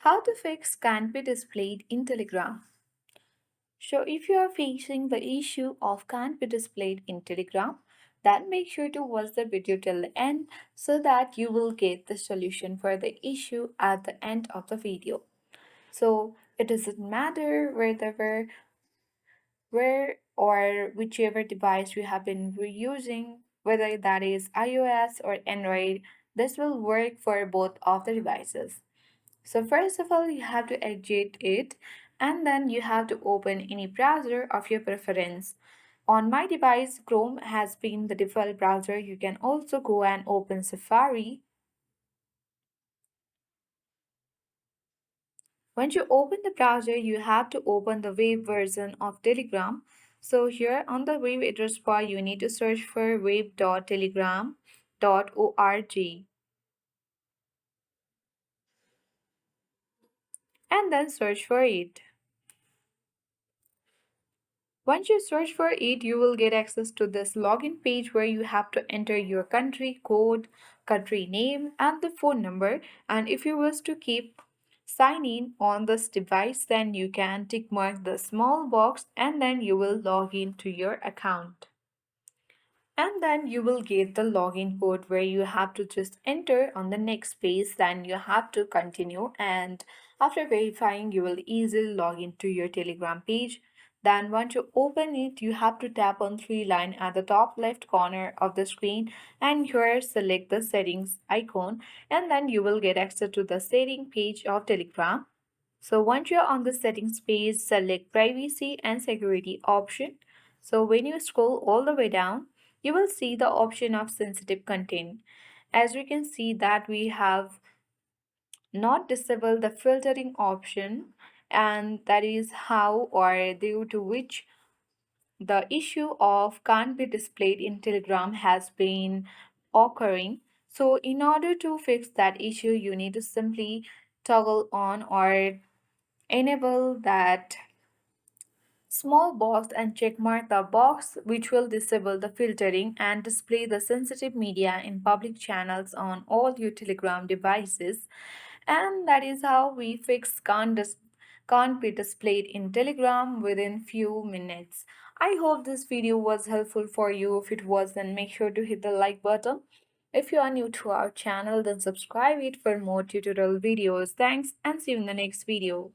How to fix can't be displayed in Telegram. So if you are facing the issue of can't be displayed in Telegram, then make sure to watch the video till the end so that you will get the solution for the issue at the end of the video. So it doesn't matter where or whichever device you have been using, whether that is iOS or Android, this will work for both of the devices. So first of all, you have to exit it and then you have to open any browser of your preference. On my device, Chrome has been the default browser. You can also go and open Safari. Once you open the browser, you have to open the web version of Telegram. So here on the web address bar, you need to search for web.telegram.org and then search for it. Once you search for it, you will get access to this login page where you have to enter your country code, country name, and the phone number. And if you wish to keep sign in on this device, then you can tick mark the small box and then you will log in to your account. And then you will get the login code where you have to just enter on the next page. Then you have to continue, and after verifying you will easily log into your Telegram page. Then once you open it, you have to tap on three line at the top left corner of the screen and here select the settings icon, and then you will get access to the setting page of Telegram. So once you're on the settings page, select privacy and security option. So when you scroll all the way down, you will see the option of sensitive content. As you can see that we have not disabled the filtering option, and that is how or due to which the issue of can't be displayed in Telegram has been occurring. So in order to fix that issue, you need to simply toggle on or enable that small box and check mark the box which will disable the filtering and display the sensitive media in public channels on all your Telegram devices. And that is how we fix can't be displayed in Telegram within few minutes. I hope this video was helpful for you. If it was, then make sure to hit the like button. If you are new to our channel, then subscribe it for more tutorial videos. Thanks and see you in the next video.